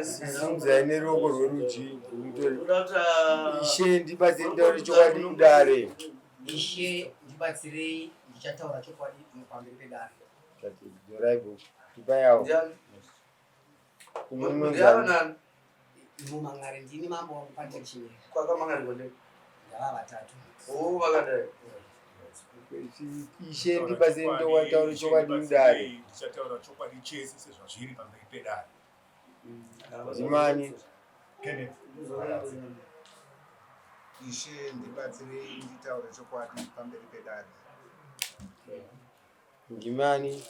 Simzaine ruoko rwerudyi ishe ndibatsire ndaure chokwadi kudare. Ishe ndibatsirei ndichataura chokwadi pamberi pedare. Dzorai bhuku tipayawo kumunonzana mumangare ndini mambo wakupandechini kwakamangare konde ndava vatatu vakadai ishe ndibatsire ndaure chokwadi kudare ndichataura chokwadi chese sezvazviri pamberi pedare. Zimani Ishe ndibatsirei nditaure chokwadi pamberi pedare. Ngimani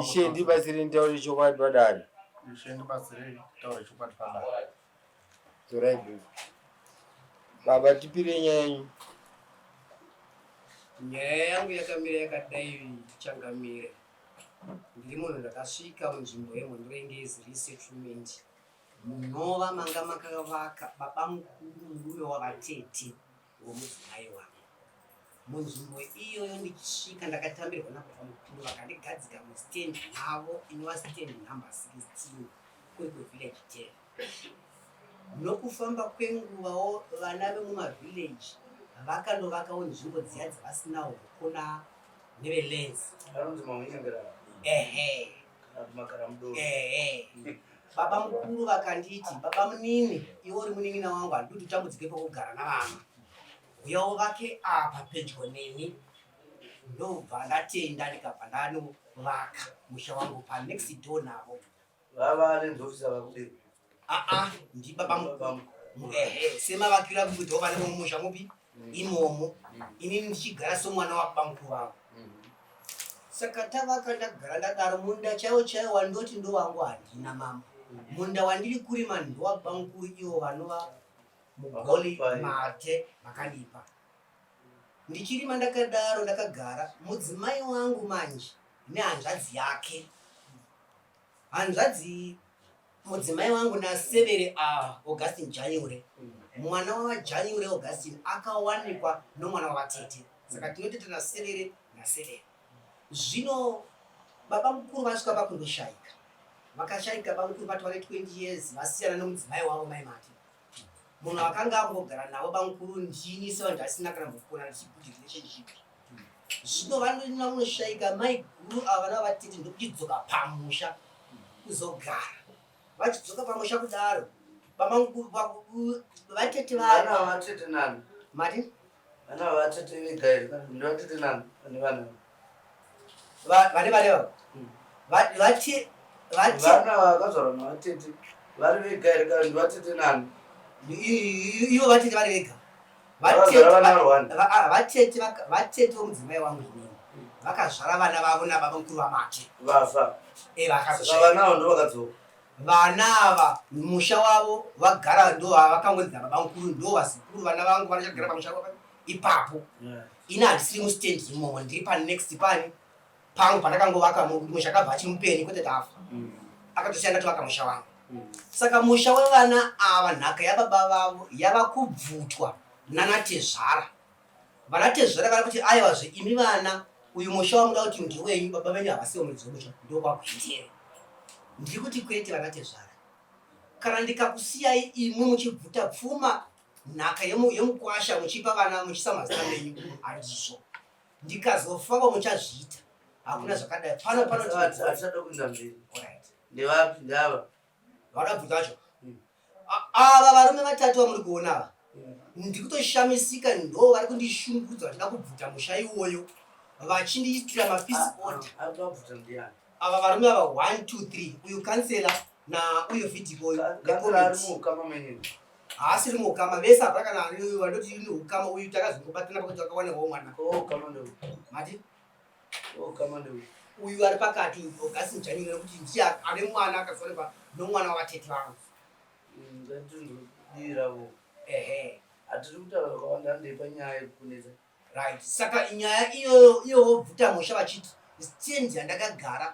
ishe ndibatsire ndaure chokwadi padare. Ishe ndibatsirei nditaure chokwadi padare. Dzorai bhuku baba tipire nyaya yenyu. Nyaya yangu yakamira yakadai changamire. Ndiri munhu ndakasvika munzvimbo yemhondorengezi resettlement munova manga makavaka baba mukuru murume wavatete womudzimai wangu. Munzvimbo iyoyo ndichisvika ndakatambirwa nababa mukuru vakandigadzika mustand yavo inova stand number 16 kuri kuvillage 10. Nokufamba kwenguvawo vana vemumavillage vakandovakawo nzvimbo dziya dzavasinawo kukona nevelenzi. Baba mukuru vakanditi, baba munini, iwe uri munin'ina wangu handidi utambudzike pekugara navana. Uyawo vake apa pedyo neni. Ndobva ndatenda ndikabva ndanovaka musha wangu pa next door navo. Vava nendofisa vakudei. Ndi baba mukuru. Semavakira kuti vane mumusha mupi? Imomo. Ini ndichigara somwana wababa mukuru wangu. Saka tavaka ndagara ndadaro munda chaiwo chaiwo wandoti ndo wangu handina mama. Munda wandiri kurima ndo wababa mukuru ivo vanova mugoli mate vakandipa. Ndichirima ndakadaro ndakagara mudzimai wangu manje nehanzvadzi yake. Hanzvadzi mudzimai wangu naSevere Augustine Janyure. Mwana wavaJanyure Augustine akawanikwa nomwana wavatete. Saka tinoteta naSevere naSevere. Zvino baba mukuru vasvika pakundoshaika. Vakashaika baba mukuru vatware 20 years vasiyana nomudzimai wavo mai mate. Munhu akanga angogara navo baba mukuru ndini sevanhu asina kana mbokona good relationship. Zvino vanonina munoshaika mai guru ava navatete ndokuchidzoka pamusha kuzogara. Vachidzoka pamusha kudaro baba mukuru vatete vana vatete nani mati vana vatete vega ndovatete nani vana vane vareva vati vana vakazvarwa navatete vari vega here kana ndivatete nani ivo vatete vari vega vatete vomudzimai wangu inini vakazvara vana vavo nababa mukuru vamate vafa vakazosvika ndo vakadzoka vana ava musha wavo vagara ndo vakangodza baba mukuru ndo vazikuru vana vangu vanachagara pamusha wavo ipapo. Ini handisiri mustand imomo ndiri panext pani pangu pandakangovaka musha kabva chimupeni kwete tafa. Akatosiyana tovaka musha wangu. Saka musha wevana ava nhaka yababa vavo yava kubvutwa nanatezvara. Vanatezvara vari kuti aivazve imi vana uyu musha wamuda kuti ndewenyu baba venyu havasiwo mudzi wemusha ndokwakuitere. Ndiri kuti kwete vanatezvara. Kana ndikakusiyai imwe muchibvuta pfuma nhaka yemukwasha muchipa vana muchisa mazita menyu handizvo. Ndikazofamba muchazviita. Hakuna zvakadai. Pano atisada kuenda mberi. Ndevapi ndava vakabvuta vacho ava varume vatatu vamuri kuona ava ndikutoshamisika ndo vari kundishungurudza vachida kubvuta musha iwoyo vachindiitira mafisi order. Ava varume ava 1 2 3 uyu kansela nauyu vidikoyo haasiri muukama vese abva kana vandoti ine ukama uyu takazongobatana pakuti vakawanewawo mwana mati uyu ari pakati Augustine Janyure nekuti ndiye ane mwana akazorekwa nomwana wavatete vangu. hatiri kutaura zvakawanda ndepanyaya yekunetsa right. Saka nyaya iyoyo bvuta musha vachiti stand yandakagara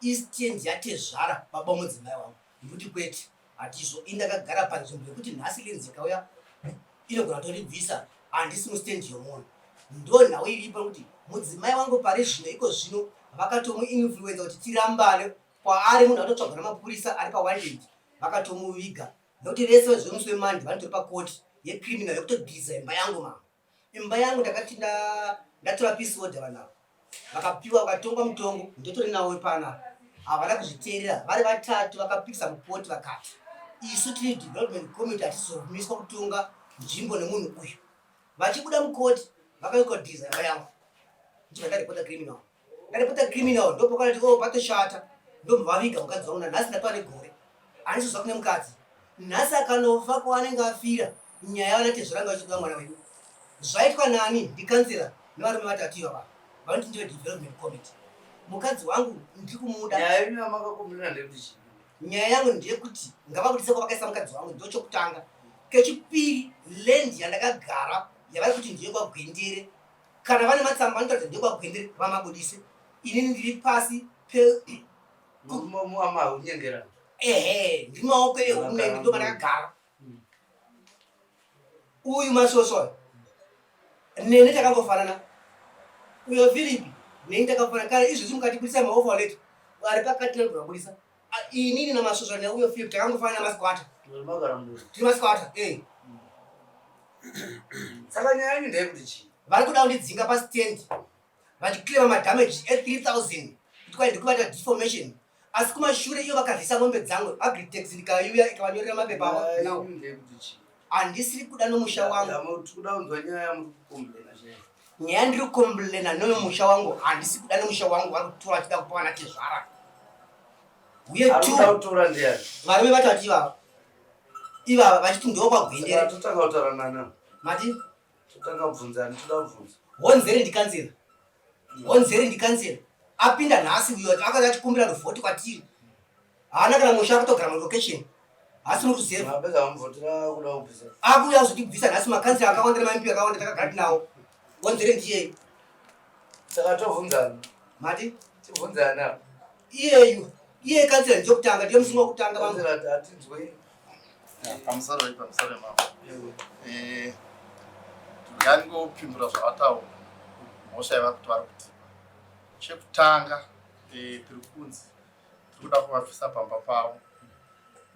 istand yatezvara baba mudzimai wangu ndikuti kwete hatizvo indakagara panzvimbo yekuti nhasi lenzi ikauya inogona kutondibvisa handisi mustand yomunhu ndo nhau iripo kuti mudzimai wangu pari zvino iko zvino vakatomuinfluenza kuti tirambane kwaari munhu atotsvagwa namapurisa ari pa100 vakatomuviga nokuti vese vezvemusi wemandi vanotori pakoti yecriminal yekutodhiza imba yangu mama. Imba yangu ndakati ndatora peace order vanavo vakapiwa vakatongwa mutongo ndotori nawo pana havana kuzviteerera vari vatatu vakapikisa mupoti vakati isu tiri development committee hatizobvumiswa kutonga nzvimbo nemunhu uyu. Vachibuda mukoti vakakodhiza imba yangu ndichibva ndarepota criminal ndopakanati patoshata ndomvaviga mukadzi wangu nanhasi ndatoa negore handizozva kune mukadzi nhasi akanofa kwaanenge afira nyaya yavanati zvoranga vachikuda mwana wedu zvaitwa nani ndikansela nevarume vatatu ivava vanoti ndive development committee. Mukadzi wangu ndiri kumuda. Nyaya yangu ndeyekuti ngavabudise kwavakaisa mukadzi wangu ndochokutanga. Kechipiri land yandakagara yavari kuti ndiye kwaGwendere kana vane matsamba vanotaridza ndiye kwaGwendere vamabudise inini ndiri pasi muamaunyengera ndiri maoko ehurumende ndo vandakagara. Uyu masoswa nene takangofanana uyo Philipi neni takafanana kare izvozvi mukatibudisa maoverlet ari pakati nabudisa inini namasoswa neuyo Philipi takangofanana namazikwata tiri mazikwata saka nyaya yanyu ndeyekuti chii vari kuda kundidzinga pastand vachiclaiva madamage e3000 kuti kwai ndikubata deformation asi kumashure iyo vakarhisa mombe dzangu agritex ndikauya ikavanyorera mapepa avo ndeyekuti chii handisiri kuda nomusha wangu kuda kunzwa nyaya murikukomblena nyaya ndiri kukomblena noyo musha wangu handisi kuda nomusha wangu vari kutora chida kupa vana tezvara uye kutora ndiyani varume vatatu ivava vachiti ndo kwaGwendere totanga kutaura nana mati totanga kubvunzani toda kubvunza honzeri ndikansela apinda nhasi uyo akati achikumbira ruvhoti kwatiri haana kana musha akutogara mulocation asi muruzeva mapedza vamuvhotera kuda kubvisa akuuya kuzotibvisa nhasi makansela akawanda nemampi akawanda takagara tinawo honzeri ndiyei saka tobvunzani mati tibvunzani apa iye kansela ndiyokutanga ndiyo musingo wokutanga hatinzwei pamusoro mama ndingangopindura zvavataura mhosva yava kuti vari kuti chekutanga tiri kunzi tiri kuda kuvabvisa pamba pavo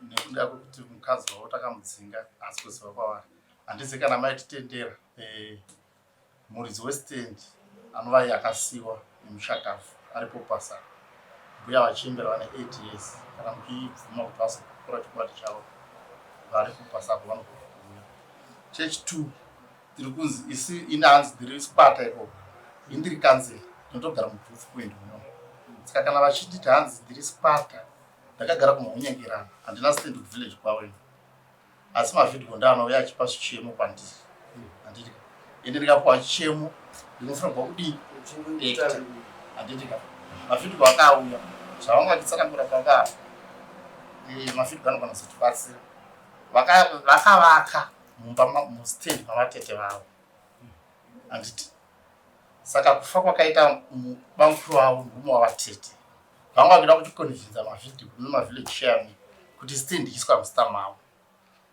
nekuda kwekuti mukadzi wavo takamudzinga asi kuziva kwavari handizi kana maititendera muridzi westand anova yakasiyiwa nemushakafu aripo pasa mbuya vachiembera vane 8 years kana muchibvuma kuti vasokura chikwadi chavo vari kupasapo vanokuuya. Chechi2 tiri kunzi isi inanzi ndiri spata ikoko indiri kansela ndinotogara mubooth point muno saka kana vachinditi hanzi ndiri spata ndakagara kumhonyengerana handina stand kuvillage kwavo asi mavhidhio ndaanouya achipa zvichemo kwandiri handiti ende ndikapiwa chichemo ndinofanirwa kudii handiti mavhidhio akauya zvavanga vachitsanangura pavari mavhidhio anogona kuzotibatsira vakavaka mumba mustand mavatete vavo handiti saka kufa kwakaita bamukuru vavo murume wavatete vanga vakuda kutikonvinza mavhidhio kune mavillage chairman kuti stand iswa musita mavo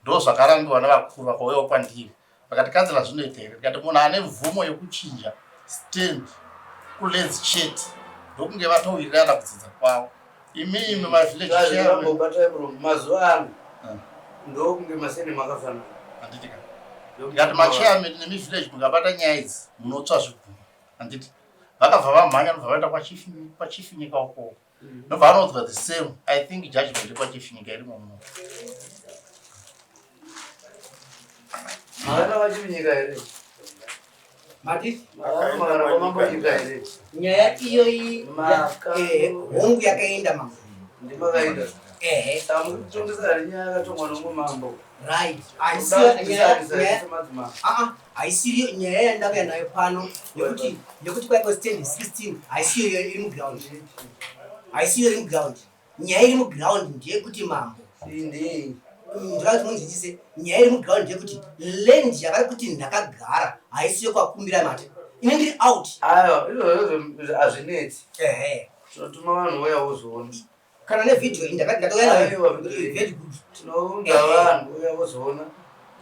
ndo zvakarambiwa nevakuru vakauyawo kwandiri vakati kanzela zvinoita here tikati munhu ane mvumo yekuchinja stand kulenzi chete ndokunge vatowirirana kudzidza kwavo imimi mavillage chairman mazuva ano ndokunge masene makafanana handiti ndikati machairman nemivillage mukabata nyaya idzi munotsva zviguma handiti vakabva vamhanya nobva vaenda kwachifinyika ukoko nobva vanoudzwa the same I think judgment ikwachifinyika irimo muno mavana vachifinyika here mati mamboika here nyaya iyoyi hongu yakaenda mambo ndimakaita samutongesa nyaya yakatongwa nomwe mambo right haisiriyo nyaya yandakauya nayo pano yekuti kwaiko stand 16 haisiyo iri muground nyaya iri muground ndeyekuti mambo ndei ndivati munzwisise nyaya iri muground ndeyekuti land yavari kuti ndakagara haisiyo kwakumbira mati ine ndiri out aiwa izvozvo hazvinetsi tinotuma vanhu uya wozoona kana nevhidhio iyi ndakatouya tinounza vanhu uya wozoona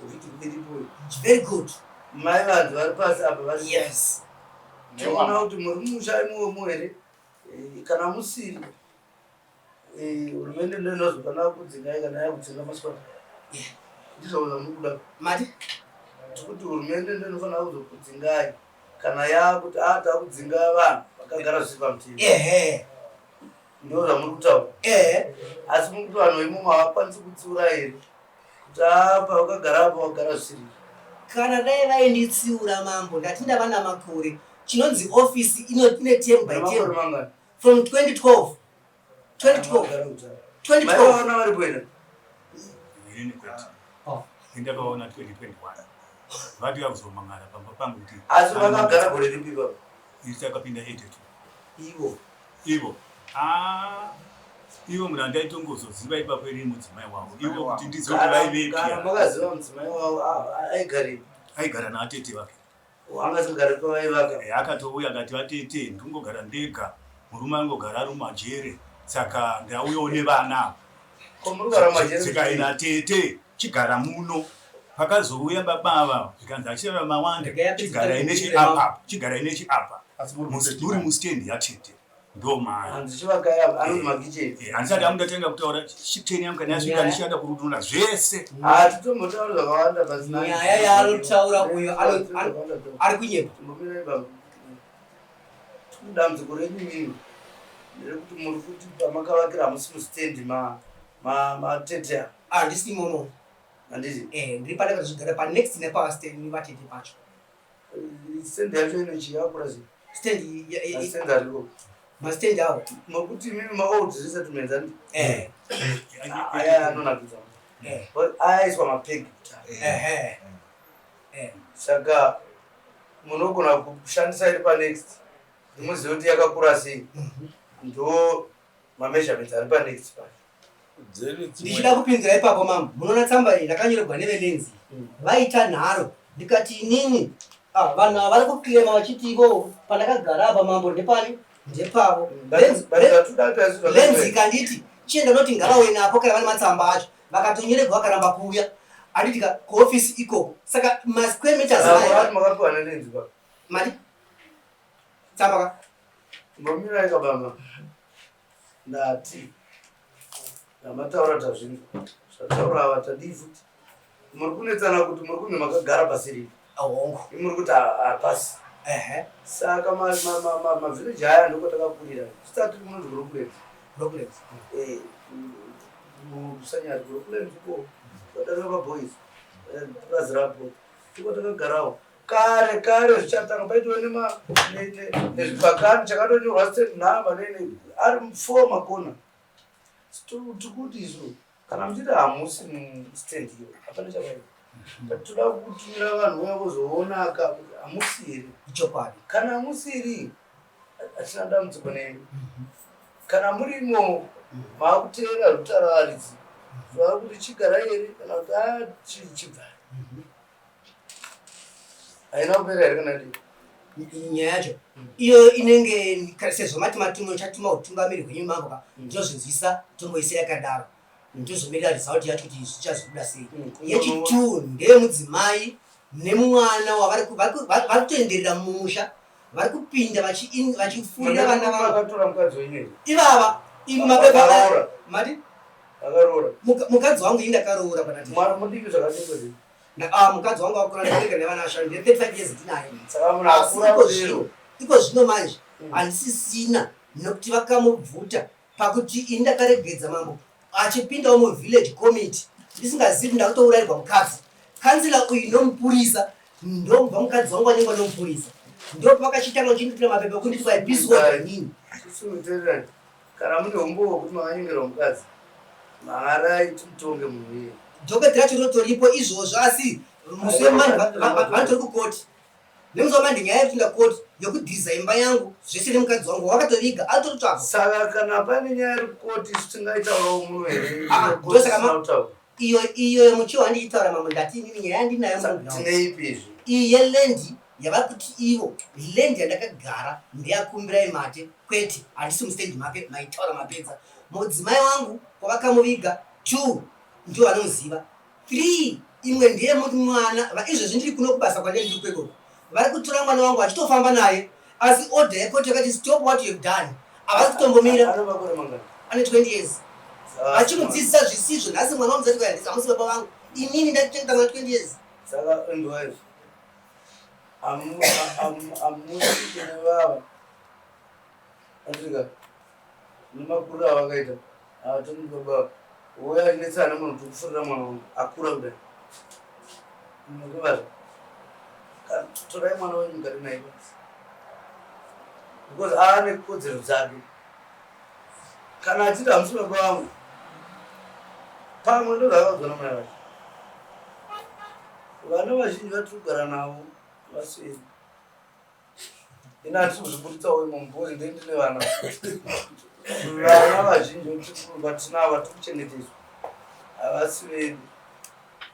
vhidhio iripo very good mai vanhu vari pasi apa yes tiona kuti muri musha imomo here kana musiri hurumende ndiyo inozokana kudzingai kana yakudzinga masipata ndizvo mukuda mati kuti hurumende ndiyo inofanira kuzokudzingai kana yakuti takudzinga vanhu vakagara zvisi pamutemo ndo zvamuri kutaura asi muri kuti vanhu imomo havakwanisi kutsiura here kuti apa vakagara apa vakagara zvisiri kana dai vainditsiura mambo ndatinda vana makore chinonzi ofisi ine 10 by 10 from 2012 2012 vari kuenda ndakaona 2021 vati vakuzomangara pamba pangu kuti asi vakagara gore ripi baba takapinda 82 ivo ivo munhu andaitongozoziva ipapo iri mudzimai wavo ivo kuti ndizoti vaivepia makaziva mudzimai wavo aigaripi aigara naatete vake angazigare pavaivaka akatouya akati vatete ndingogara ndega murume angogara ari mumajere saka ndauyawo nevana zikaina tete chigara muno pakazouya babava zvikanzi achirava mawanda chigara ine chiapa uri mustendi yatete ndo maandisati amundatenga kutaura chiteni yangu kana yasvika ndichienda kurudunura zvese hatitombotaura zvakawanda nyaya yaanotaura uyo ari kunyepa dambudziko renyu mimi nderekuti muri kuti pamakavakira hamusi mustendi matete handisi imomo handiti ndiri panaka zvigara panext nepastendi vatete pacho stendi yacho inochiyakura stendi ariko mastendi avo nokuti mimi makaodzirisa tumenzani aya anonakidza ayaiswa mapegi saka munogona kushandisa iri panext ndimuzive kuti yakakura sei ndo mameasurements ari panext pa ndichida kupinzira ipapo mama munoona tsamba iyi ndakanyorerwa nevelenzi vaita nharo ndikati inini vanhu ava vari kuklema vachiti ivo pandakagara apa mambo ndepani ndepavo lenzi ikanditi chienda noti ngavauye napo kana vane matsamba acho vakatonyorerwa vakaramba kuuya anditika kuofisi ikoko saka masquare meters makapiwa nelenzi pa mari tsamba ka mbomira ikabamba ndati ndamataura tazvinhu zvataura ava tadii futi muri kunetsana kuti muri kunhu makagara pasiri ahongo imuri kuti hapasi saka mavhileji aya ndokotakakurira sitati munonzi grouplet musanyari grouplet ko kotaka paboys razirapo tikotakagarawo kare zvichatanga paitiwe nezvibhakani chakatonyorwa state number ari 4 makona tikuti izvo kana muchiti hamusi mustand iyo hapana chavaii toda kutumira vanhu uya kuzoonaka kuti hamusiri ichokwadi kana hamusiri hatina dambudziko nemi kana murimo maakuteera rutaro aridzi zvava kuti chigara here kana kuti chibvara haina kupera here kana ndii nyaya yacho iyo inenge sezvo mati matimo chatuma utungamiri hwenyu mambo ndinozvinzwisa tomboisa yakadaro ndozomirira result yacho kuti zvichazobuda sei yechi2 ndeyemudzimai nemwana wavari kutoenderera mumusha vari kupinda vachifurira vana vakatora mukadzi wenyu ivava mapepa mati akaroora mukadzi wangu indakaroora mwana mudiki zvakadii mukadzi wangu akura ndaenga nevana vashanu ndine 35 years ndinaye saka munhu akura zero iko zvino manje handisisina nokuti vakamubvuta pakuti indakaregedza mambo achipindawo muvillage committee ndisingazivi ndakutourairwa mukadzi kansila uyu ndomupurisa ndobva mukadzi wangu anengwa nomupurisa ndo pakachitanga uchindipira mapepa ekunditi kwaipiswainini isuitererani kana mune umbo hwekuti makanyengerwa mukadzi maarai timutonge munhu iye dhoketi racho rotoripo izvozvo asi musi wemani vanotori kukoti nemusi wamandi nyaya yekutinda koti yokudhiza imba yangu zvese nemukadzi wangu wakatoviga atoritsvaka saka kana pane nyaya iri kukoti isu tingaitaurawo muno here iyo yemuchiwo handichitaura mambo ndati inini nyaya yandinayo tineipizvi iyi yelendi yava kuti ivo lendi yandakagara ndeyakumbirai mate kwete handisi mustendi make maitaura mapedza mudzimai wangu kwavakamuviga 2 ndio vanoziva 3 imwe ndiye mwana izvozvi ndiri kuno kubasa kwandiri kwekoko vari kutora mwana wangu achitofamba naye asi order yekoti yakati stop what you have done Avasi kutombomira. Ana makore mangani? Ane 20 years. Achikudzidzisa zvisizvo nhasi mwana wamuzati kuendesa amusi baba vangu. Inini ndachengeta mwana 20 years. Saka ndwaizvo. Amusi kune vava. Andika. Nimakuru avakaita. Avatoni baba. Uya inetsana munhu tukufurira mwana wangu. Akura kudai. Ndikuvaza. Torai mwana wenyu mugare naye basi. Because ane kodzero dzake. Kana achiti hamusi baba vangu. Pamwe ndozvakaudzwa namai vacho. Vana vazhinji vatiri kugara navo vasiri. Ina hatisi kuzvibuditsawo imomo because ndendine vana. Vana vazhinji vatinavo vatiri kuchengetedzwa havasiveri.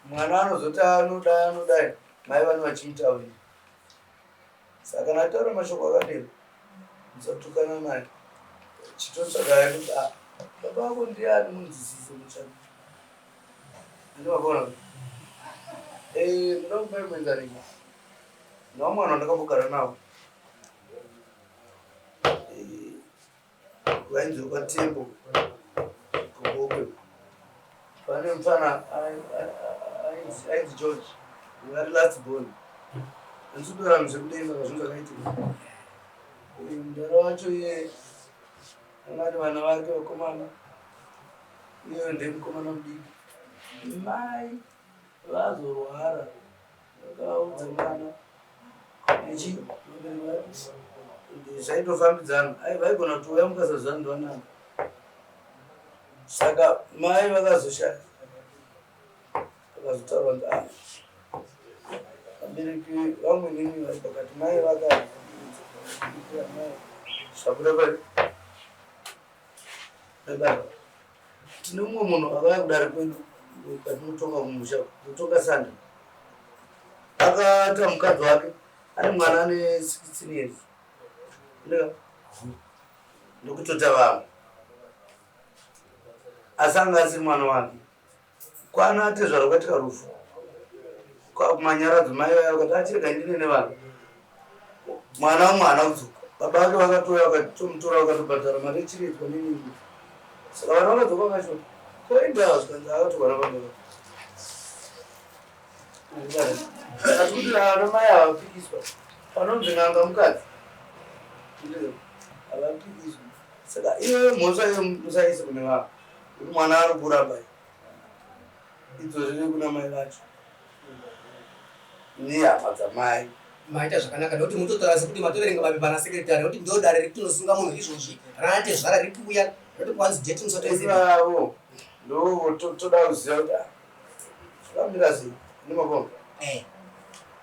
Mwana anozoti anodai mai vane vachimutaurira. Saka kana taura mashoko akadero musatukana naye. Chitotsvagaya kuti baba vako ndiani munzwisise mutsvaka. Ndinovaona kuti ndinokupai muenzaniko. Navo mwana wandakambogara navo. Vainzi kwaTembo Gogokwe. Pane mufana ainzi George. Vari last born. Ndisudora muzvekudenga kazvinhu zvakaitika. Mudara wacho iye angati vana vake vakomana. Iye ndemukomana mudiki. Mai vazorwara. Vakaudza mwana. Zvaitofambidzana. Vaigona kutouya mukasazana ndovanana. Saka mai vakazoshaya. Vakazotaura kuti vabereki vamwe nini vari pakati mai vaka zvakura pari dada tine mumwe munhu akauya kudare kwedu kwatinotonga mumusha kutonga sanda akata mukadzi wake ane mwana ane 16 years ndokutota vamwe asi anga asiri mwana wake kwana ate zvaro katika rufu kumanyaradzo mai vayo vakati achirega ndine nevana mwana wamwana kudzoka baba vake vakatoya vakatomutora vakatobhadhara mari ichiretwa nenini. Saka vana vakadzoka vacho koenda zvikanzi akatogara pamberi asi kuti vana mai havapikiswa panonzi n'anga mukadzi havapikiswa. Saka iwe mhosva iyo musaise kune vava kuti mwana ari kuramba idzo zviri kuna mai vacho nehama dzamai. Maita zvakanaka nekuti mutotaura sekuti matoverenga mapepa nasekretari kuti ndo dare retinosunga munhu izvozvi ranate zvara riri kuuya roti kwanzi deti musotoizivavo ndo toda kuziva kuti zvakamira sei nemakomba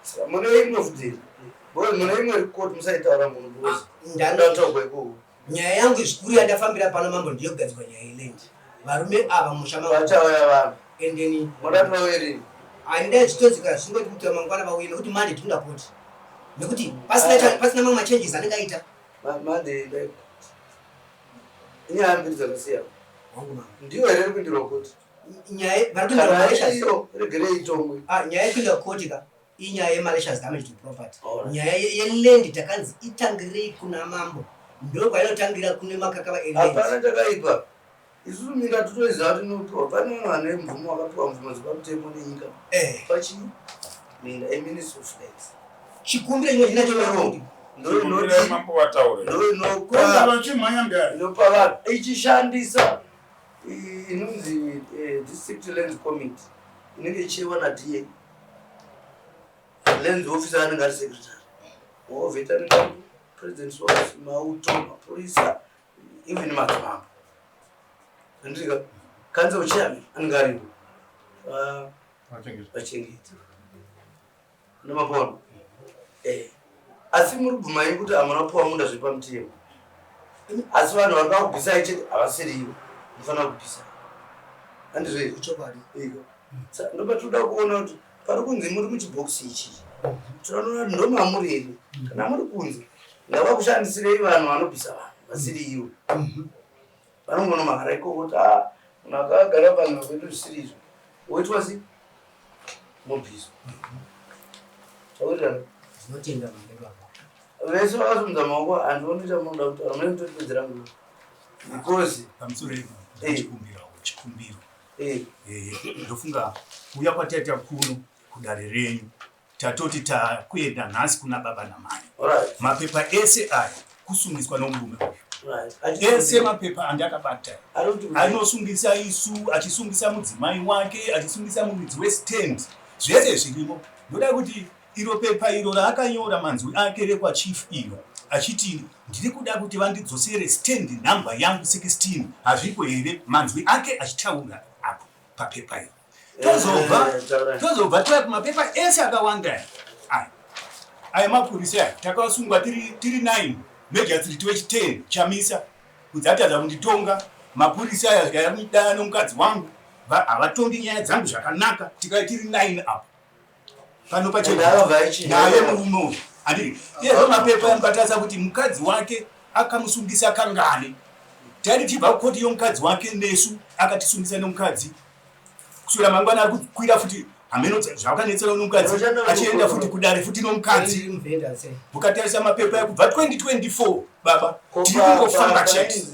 saka mune imwe fudhiri mune imwe rikoti musaitaura munhu because ndataugwa ikoko. Nyaya yangu zvikuru yandafambira pano mambo ndiyogadzwa nyaya ilendi varume ava musha mangu vachauya vanhu endeni mudati vauyerini handai zvitodzika zvingoti kuti mangwana vauye nekuti mande tindapoti nekuti pasina mamwe machanges anenge aita mande inyaya mbiri dzakasiyana ndiyo here ri kuindirwa koti nyaya regerei itongwe nyaya yekuinda koti ka inyaya yemalicious damage to property. Nyaya yeland takanzi itangirei kuna mambo ndo kwainotangira kune makakava eland. Hapana chakaipa isusu minda totoiziva kuti nopiwa pane vanhu vane mvumo wakapiwa mvumo dzepamutemo nenyika pachii minda eministry of lands chikumbiro chimwe chinacho inopa vanhu ichishandisa inonzi district land committee inenge ichiwa naDA land officer anenge ari secretary veterinary president's office mauto mapurisa even madzimambo andika council chairman anenge aripo vachengeti nemapona asi muri bvumai kuti hamuna puwa munda zvepamutemo asi vanhu vari kakubvisai chete havasiriwo mufanira kubvisa handizvoichokwadi ndopa toda kuona kuti pari kunzi muri muchibhokisi ichi tinoona kuti ndomamuri here kana muri kunzi ngava kushandisirei vanhu vanobvisa vanhu vasiri iwo vanongona mahara ikoko kuti munhu akagara panhu kwedu zvisiri izvo woitwa sei mubviswa chakurirana zvinotenda mangero apa vese vakasumudza maoko handionoita munoda kutaura mune kutotipedzera nguva because pamusoro chikumbiro ndofunga kuuya kwataita kuno kudare renyu tatoti takuenda nhasi kuna baba namai mapepa ese aya kusungiswa nomurume uyu ese mapepa andakabata anosungisa isu achisungisa mudzimai wake achisungisa muridzi westand zvese zvirimo ndoda kuti iro pepa iro raakanyora manzwi ake rekwachief iro achiti ndiri kuda kuti vandidzosere stand namba yangu 16 hazvipo here manzwi ake achitaura apo papepa iro tozobva toya kumapepa ese akawanda aya mapurisa takasungwa tiri 9 magistrate wechi10 chamisa kudzatadza kunditonga mapurisa aya zvikayamidana nomukadzi wangu havatongi nyaya dzangu zvakanaka tikai tiri 9 apo pano pachenaye murume uyu handiri iyezo mapepa amubatasa kuti mukadzi wake akamusungisa kangane tari tibva kukoti yomukadzi wake nesu akatisungisa nomukadzi kusura mangwana ari kukwira futi hameno zvakanetsera nomukadzi achienda futi kudare futi nomukadzi mukatarisa mapepa ekubva 2024 baba tiri kungofamba chete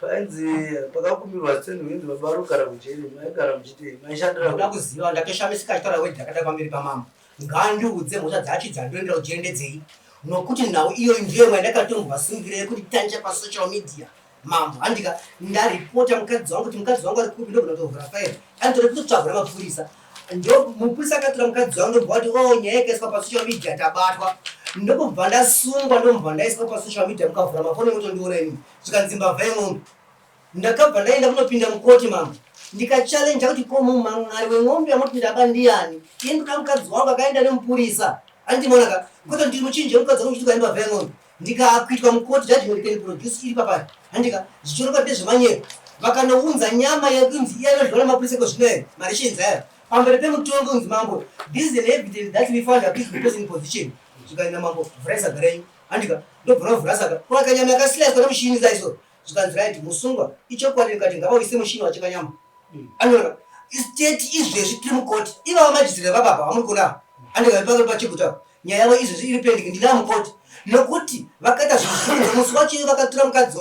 painzi pakakumirwa stand winzi baba rogara kujeri maigara muchitei maishandira kuda kuziva ndakeshamisika achitaura wedi akada pamberi pamama ngandiudze mhosva dzaachidza ndoendera kujerendedzei nokuti nhau iyo ndiyo mwandakatombwa sungire kuti tanja pasocial media mambo handika ndaripota mukadzi wangu kuti mukadzi wangu ari kupi ndogona kutovhura faira anditore kutotsvagura mapurisa ndo mupurisa akatora mukadzi wangu ndobva kuti nyaya yakaiswa pasocial media tabatwa ndokubva ndasungwa ndomubva ndaiswa pasocial media mukavhura mafoni mutondiona inini zvikanzimba bva imwombe ndakabva ndaenda kunopinda mukoti mambo ndikachalenja kuti ko mumhan'ari wemwombe yamoti ndakandiyani iye ndoda mukadzi wangu akaenda nemupurisa andimonaka koto ndiri muchinji mukadzi wangu chitukaimba bva imwombe ndikakuitwa mukoti judgment can produce iri papaya handika zvichoroka ndezvemanyeko vakanounza nyama yekunzi iye anodhora mapurisa kozvinoere marishinza aya pamberi pemutongo unzi mambo this is an evidence that we found a person in position zvikaenda mambo vhuraisa garenyu handika ndobvura vhurasaka kuraka nyama yakasilaiswa nemushini zaiso zvikanzi right musungwa ichokwadi ndikati ngavaise mushini wacheka nyama anoona state izvezvi tiri mukoti ivava majisire vababa vamuri kuna handika pangeri pachiguta nyaya yavo izvezvi iri pending ndina mukoti nokuti vakaita zvinhu musi wacho vakatora mukadzi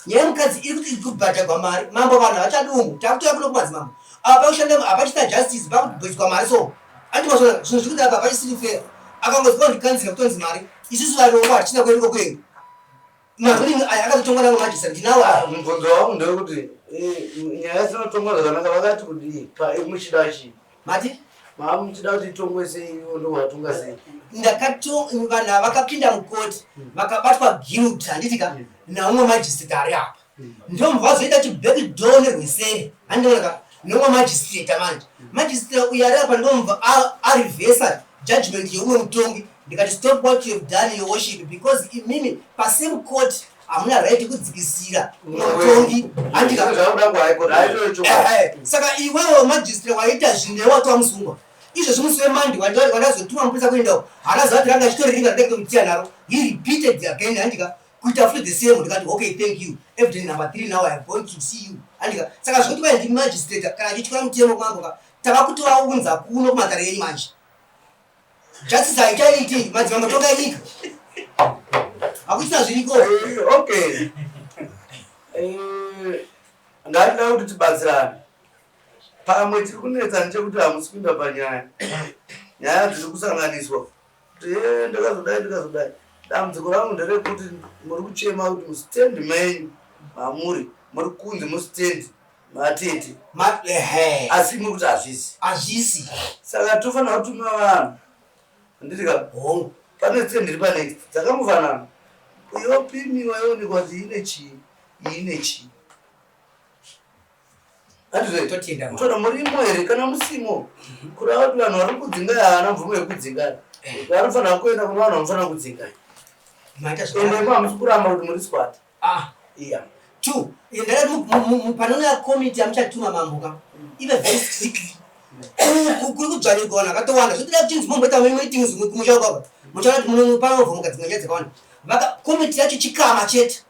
nyaya yemukadzi iri kuti kubhadhagwa mari mambo vanhu havachadungu takutoya kuno kumadzimambo apa kushanda hapachita justice pakubhetswa mari so andimazvona zvinhu zviri kuti apa hapachisiri fair akangozwa ndikanzira kutonzi mari isusu varoko hatichina kueniko kwenyu mazoni aya akatotongwa nango majisari ndinawo mubvunzo wangu ndewekuti nyaya dzinotongwa zvakanaka vakati kuti muchida chii mati muchida kuti itongwe sei ndo watonga sei vanhu vakapinda mukoti vakabatwa guilt handitika naumwe magistrate ari apa ndomva vazoita chibackdoor nerwesere handionaka nomwe magistrate manje magistrate uyu ari apa ndomva arivhesa judgment yeumwe mutongi ndikati stop what you have done your worship because imimi pasame court hamuna right kudzikisira mutongi handika saka iwewe magistrate waita zvinhu watwa musungwa izvo zvimusiwe mandi wandazotuma mupurisa kuendawo hanaziva kuti ranga chitori ringa ndeke kumitiya naro he repeated again handika kuita futi the same ndikati okay thank you evidence number 3 now I am going to see you handika saka zvikuti vai ndi magistrate kana achityora mutemo kwamboka tava kuti vaunza kuno kumatare yenyu manje justice haichaiti madzimambo toka nyika hakuchina zviriko okay ngatida kuti tibatsirane pamwe tiri kunetsa nechekuti hamusi kuinda panyaya nyaya dziri kusanganiswa kuti ndakazodai dambudziko rangu nderekuti muri kuchema kuti mustendi menyu mamuri muri kunzi mustendi matete asi muri kuti hazvisi saka tofanira kutuma vanhu nditika pane stendi iri panext dzakamufanana yopimiwa yoonekwa kuti ine chii toda murimo here kana musimo kurava kuti vanhu vari kudzingai haana mvumo yekudzingai vanofanira kuenda kuna vanhu vanofanira kudzingai endepo hamusi kuramba kuti muri squad iya two panonaya komiti yamuchatuma mamboka ive very strictly kuri kudzvanyirwa vanhu vakatowanda zvotoda kuti chinzi momboita meeting zimwe kumusha kwapa muchaati munopanovhomuka dzimwe nyaya dzakawanda komiti yacho chikama chete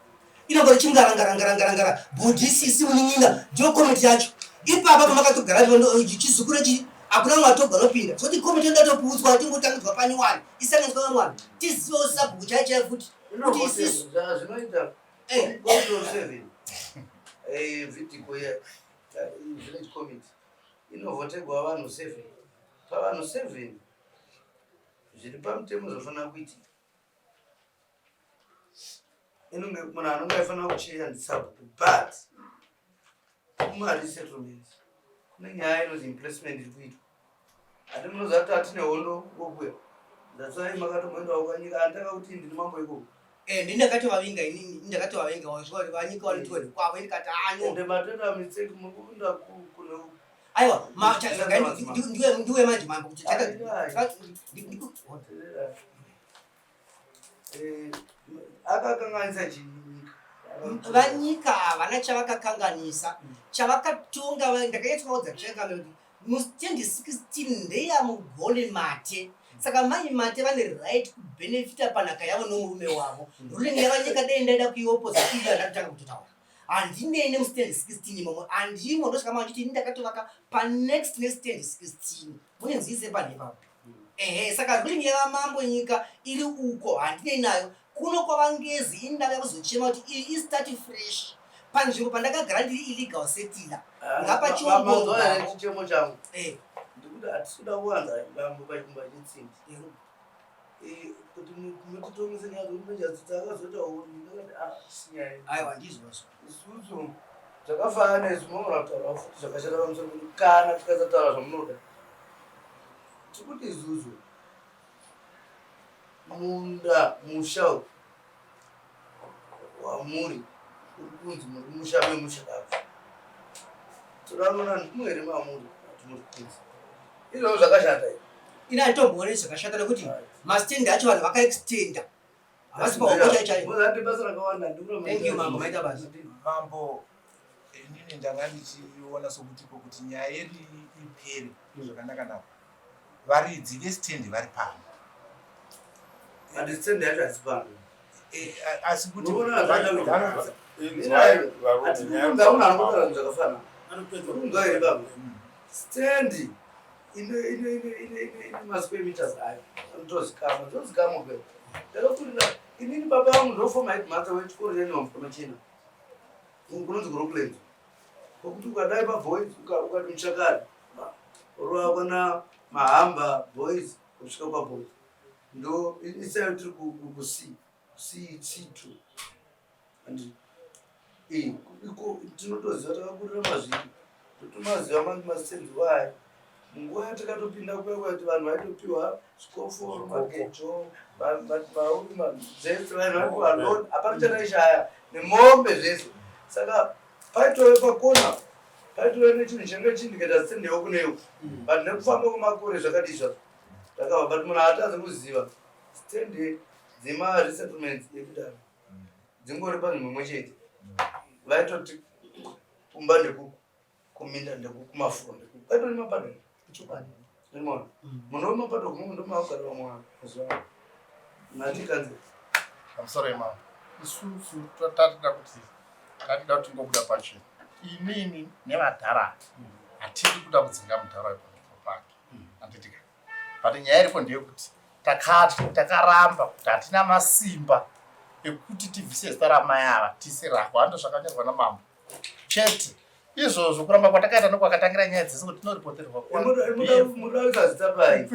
inongori chimgarangarangara budhisisi munin'inga ndio komiti yacho ipapa pamakatogara chizukuru chi hakuna mwe atogwa nopinda zoti komiti ndatopuudzwa tingotangidzwa panyuwani isanganiswa vamwana tizivewo sabhuku chaichai futi kuti isisu zvinoita vhidhiko village committee inovhotegwa vanhu 7 pavanhu 7 zviri pamutemo zvofanira kuitika inonge munhu anonge aifanira kuchishandisa but kumaresettlement kune nyaya inonzi implacement iri kuitwa hati munozati hatine hondo kokuya zasai makatomboendawo kwanyika anditaka kuti ndini mambo ikoko ndindakati vavinga inini ndakati vavinga vanyika vanotwere kwavo ndikati ende matenda mistake mukunda kune aiwa ndiwe manje mambo kuti akakanganisa chinyika vanyika havana chavakakanganisa chavakatonga ndakaitwaudza chakame mustendi 16 ndeyamugole mate saka mai mate vane right kubenefita panhaka yavo nomurume wavo ruling yavanyika dei ndaida kuiopposite ndakutanga kutotaura handinene mustendi 16 imomo handimo ndosvika machiti ndakatovaka panext stendi 16 munenzise panepapo saka ruling yavamambo nyika iri uko handinei nayo kuno kwavangezi indava yakuzochema kuti iyi istati fresh panzvimbo pandakagara ndiri illegal settler ngapachichemo changu ndikuti hatisuda kuwanza bambo pachimba chetsindi kuti mutitongese nyaya dzokumenjadzidza akazoita aiwa ndizvozvo isusu zvakafanana izvi munoona kutaura futi zvakashata pamusoro kuti kana tikasataura zvamunoda tikuti isusu munda musha wamuri uri kunzi muri musha memushakavu todanona ndimwe here mamuri atimuri kunzi izvozvo zvakashata ina ntomboone zvakashata nekuti mastendi acho vanhu vakaextenda havasi paokochaichaimuzati basa rakawanda mambo maita basa mambo inini ndanga ndichiona sokutipo kuti nyaya yedu ipere zvakanaka nako varidzi vestendi vari pano handisitendi yacho hasi pano asi kuti ungaunanokutara zvakafana ungairi baba stendi ine masquare meters ayo anotozikama tozikama kwe ndakakurira inini baba vangu ndofoma mhatsa wechikoro yenyomfamachina kunonzi groupland kokuti ukadai paboys ukati muchakari rwakona mahamba boys kusvika paboys ndo isayo tiri kuc2 and iko tinotoziva takakurira mazviri totomaziva mangi mastenzi wayo munguva yatakatopinda kwekwa kuti vanhu vaitopiwa zvikoforo magejo dzese vanhu vaipiwa loni hapana chanaishaya nemombe zvese saka paitove pakona paitove nechinhu change chindikaita stendi yokuneyo but nekufamba kwemakore zvakadizva zvakava but munhu haatazi kuziva stendi dzemaresettlements ekudaro dzingori panzvimbo imwe chete vaitoti kumba ndekuku kuminda ndekuku kumafuro ndekuku paitoni mapato imoona munhu wemapato kumwe ndomaugara vamwe mazuva natikanzi pamusoro yemambo isusu tatida kuti tingobuda pachino inini nevadhara hatidi kuda kudzinga mudhara wepamusoro pake handitika but nyaya iripo ndeyekuti takaramba kuti hatina masimba ekuti tibvise zita ramai ava tise rako hando zvakanyorwa namambo chete izvozvo kuramba kwatakaita nokwakatangira nyaya dzese kuti tinoripoterwa mudaisa zita pai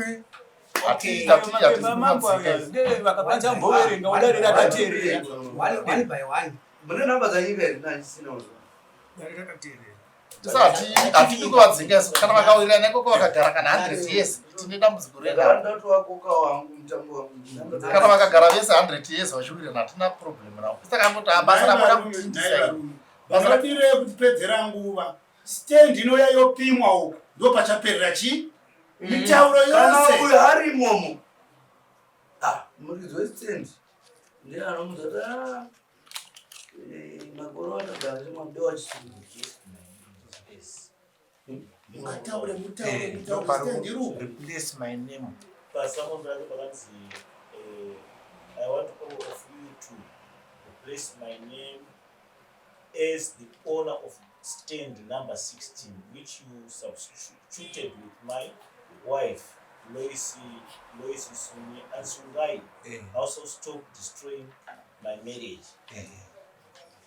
vakapanja mboverenga udarira akateerera one by one mune namba dzanyika here naisinazo hatidi kuvadzinga kana vakawirira nekoko vakagara kana 100 years tine dambudziko rendatwakoka wangu mutambo wangu kana vakagara vese 100 years vachiwirira hatina problem navo saka moti basa ramoda kutindisa vasadire kutipedzera nguva stendi inoya yopimwa uko ndo pachaperera chii mitauro yose uyo hari imomo muridzi westendi ndiye anomuzata makore watagara chemabde wachisiu mataure replace my name. But someone rather balance I want all of you to replace my name as the owner of stand number 16, which you substituted with my wife, Lois Suni, and Sungai. Also stop destroying my marriage.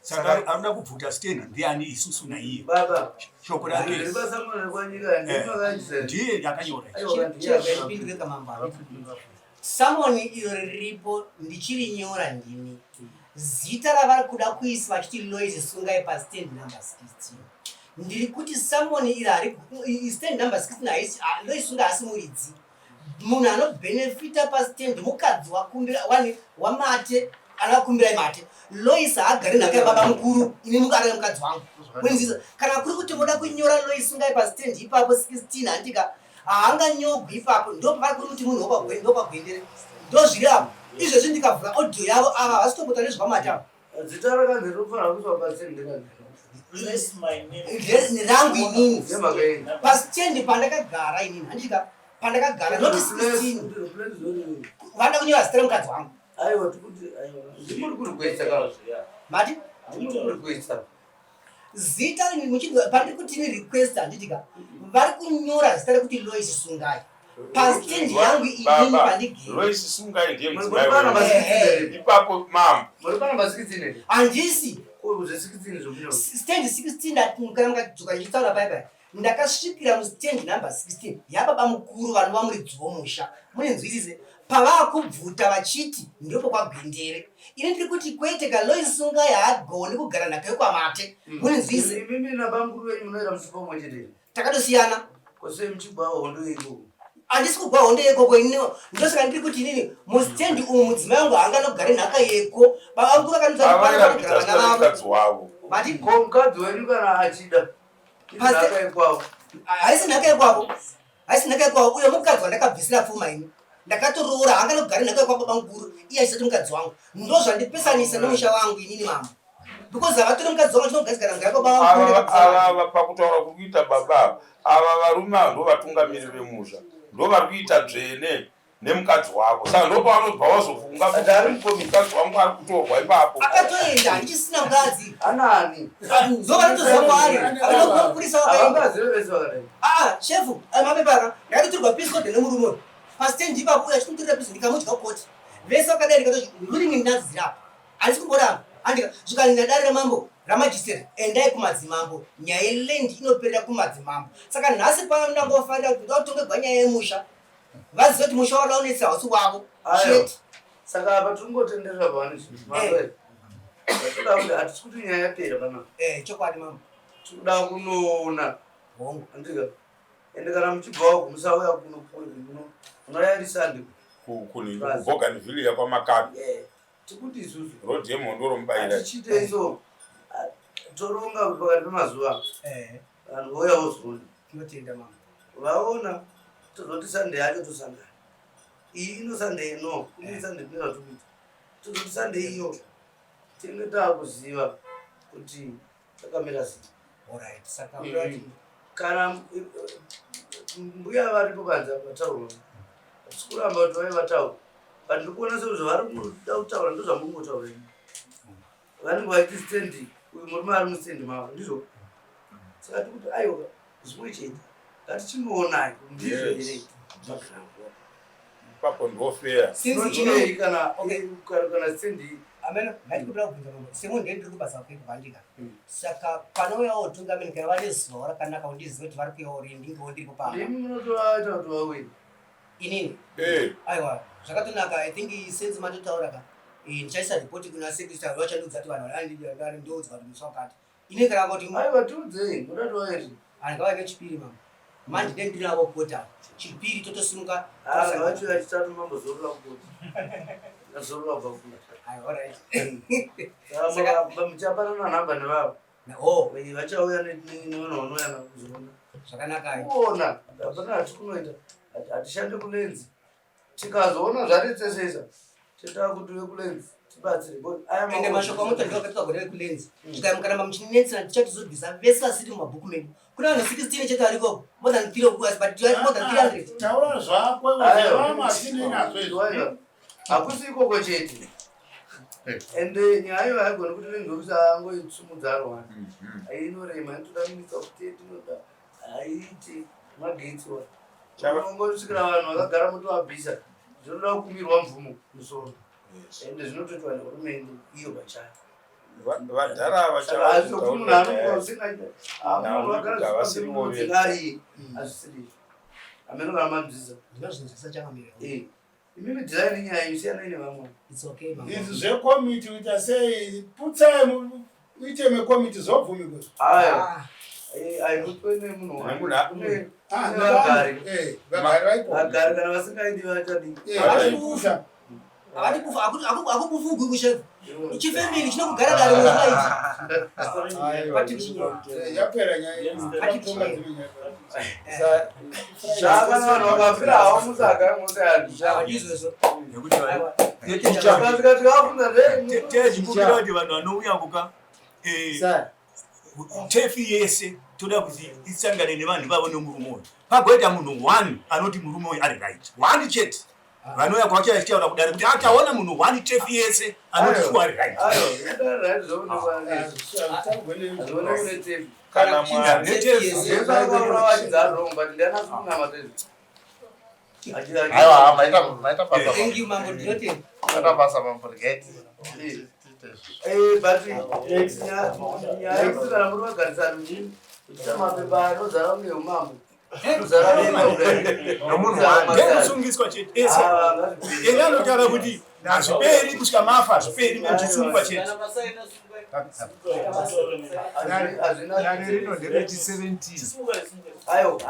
Saka aruna kubvuta stand ndiani isusu na iye. Baba. Shoko rake. Ndiribasamana kwa nyika ndinokanjisa. Ndiye yakanyora. Chiripindure kamamba. Samoni iyo riripo ndichiri nyora ndini. Zita ravari kuda kuisa vachiti Lois Sungai pastand number 16. Ndiri kuti Samoni irari stand number 16 haisi Lois Sungai asi muridzi. Munhu anobenefita pastand mukadzi wakumbira wamate anakumbira mate. Lois haagari nhaka yababa mukuru ini mukari mukadzi wangu. Kunzisa kana kuri kuti muda kunyora Lois Sungai pastand ipapo 16 handika haanganyogwi ipapo ndo pari kuti munhu wapagwendere ndo zviri apo izvezvi ndikavhura audio yavo ava vasitombota nezvamata zita rakanzi rinofana kuiswa pastand rangu inini pastendi pandakagara inini handika pandakagara noti 16 vanda kunyora zita remukadzi wangu aiwa tikuti ndimuri kuri kuisa mati ndimuri kuri kuisa zita pandiri kuti ni request handitika vari kunyora zita rekuti Lois Sungai pastendi yangu inini pandigere Lois Sungai ndiye mudzimai ipapo mama muri pana ma16 handisi zve16 zvokunyora stand 16 kana mukadzoka ndichitaura bye ndakasvikira mustand number 16 yababa mukuru vanova muridzi womusha munenzwisise pavakubvuta vachiti ndopo kwagwendere ini ndiri kuti kwete ka Lois Sungai haagoni kugara nhaka yokwamate munenzwisise imimi nabamukuru wenyu munoita musipa umwe chete takatosiyana kwose muchigwa hondo ikoko handisi kugwa hondo yekoko ini ndosaka ndiri kuti inini mustendi umu mudzimai wangu haanganogare nhaka yeko baba mukuru mukadzi wavo mati ko mukadzi wenyu kana achida nhaka yekwavo haisi nhaka yekwavo uyo mukadzi wandakabvisira pfuma ini ndakatoroora haanganogare nhaka yekwa baba mukuru iye achisati mukadzi wangu ndo zvandipesanisa nomusha wangu inini mama because havatori mukadzi wangu chinogadzikana ngayako ava pakutaura kuri kuita baba ava varume ava ndo vatungamiri vemusha ndo vari kuita dzvene nemukadzi wako saka ndo pavanobva vazofunga kuti ari mukadzi wangu ari kutorwa ipapo akatoenda handichisina mukadzi anani ndovanotozva kwaari avanopurisa avangazivevesi vakadai shefu mapepara ndakatotirwa piscode nemurume pastendi ipapo uyo achitomutorera piscode ndikamudya koti vese vakadai ndikati ruringi ndinazirapo handisi kumboda andika zvikanina dare ramambo ramajisteri endai kumadzimambo nyaya yelendi inoperera kumadzimambo saka nhasi pano ndangofarira kuti ndautongegwa nyaya yemusha vaziva kuti musha waraunetsa hausi wavo chete saka apa tiringotenderera pavane toda kuti hatisi kuti nyaya yapera panapa chokwadi mambo tikuda kunoona hongu andika ende kana muchibvawo musauya kuno unoyarisande kuboganivhili yakwamakabi tikuti isusu rodhi yemhondo romubayira tichite iso toronga kuti pakati pemazuva vanhu voya vozona tinotenda mambo vaona tozoti sande yacho tosangana iyi inosande ino ini sande tinenge tukuita tozoti sande iyo tinenge taakuziva kuti takamira sei saka kana mbuya varipo panza vataura hatisi kuramba kuti vaiva taura but ndikuona sezvavari kuda kutaura ndo zvamurungotaura ini vanenge vaiti stendi uyu murume ari mustendi mavo ndizvo saka tikuti aiwa zvimwe chete ngatichinoonai ndizvo here ipapo ndofeya sinei kana stendi ameno ndatikuda kubvunza mambo semunhu ndendiri kubasa kwekuvandika saka panouyawo tungamiri kana vane zuva rakanaka undiziva kuti vari kuyawo ndingewo ndiripo pamba ndimi munotovaita kuti vawini inini aiwa zvakatonaka I think sense matotaura ka ndichaisa ripoti kuna secretary vachanudza kuti vanhu vari ndoudza kuti musa wakati ine kana kuti aiwa tiudzei mudatovairi handingava nechipiri mama manje ndendinavo kota chipiri totosimuka vacho yachitatu mambozorora kuti azorora bvakuda muchapanana nhamba nevavo vachauya nevanhu vanouya nakuzorona zvakanaka kuona apana hati kunoita hatishande kulenzi tikazoona zvatitsesesa totaa kuti vekulenzi tibatsire ende mashoko amutandikakatikagonere kulenzi tikamukaramba muchinetsera tichatizobvisa vese vasiri mumabhuku medu kuna vanhu 16 chete varikoko more than 3 more than 300 taura zvako hakusi ikoko chete ende nyaya iyo haigoni kuti nengekusa angoitsumudza arwana ainorema inotoda minista of state inoda haiti magetsiwa ngosvikira vanhu vakagara mutovabvisa zvinoda kukumirwa mvumo musoro ende zvinotoitwa nehurumende iyo pachayo vadhara imimi design nyaya isiyana ine vamwe. It's okay, mama. Izvi zvekomiti uita sei? Putsai uite mekomiti zobvumi kuzvi. Aitotwe nemunhu vagari vagari kana vasingaindi vachadi. Akubufugu kushe. Ichifemili chino kugara dare mwaiti. Yapera nyaya. Shaka vanhu vakafira havo musaka mose Izvo. chakasika tikafunda tezvikumbira kuti vanhu vanouya kuka tefi yese toda kuti isangane nevanhu vavo nemurume uyu pagoita munhu 1 anoti murume uyu ari right 1 chete vanouya kwachira chichaura kudare kuti ataona munhu 1 tefi yese anoti shu ari right kana mwari aiwa maita basa Thank you, Mambo Dote. maita basa mamborgeti but nyaya muri vagarisana mujini uchita mapepa anozara neumambo ndemusungiswa chete ese enganotara kuti hazviperi kusvika mafa hazviperi mechisungwa chete Nare rino ndereti 17. ayo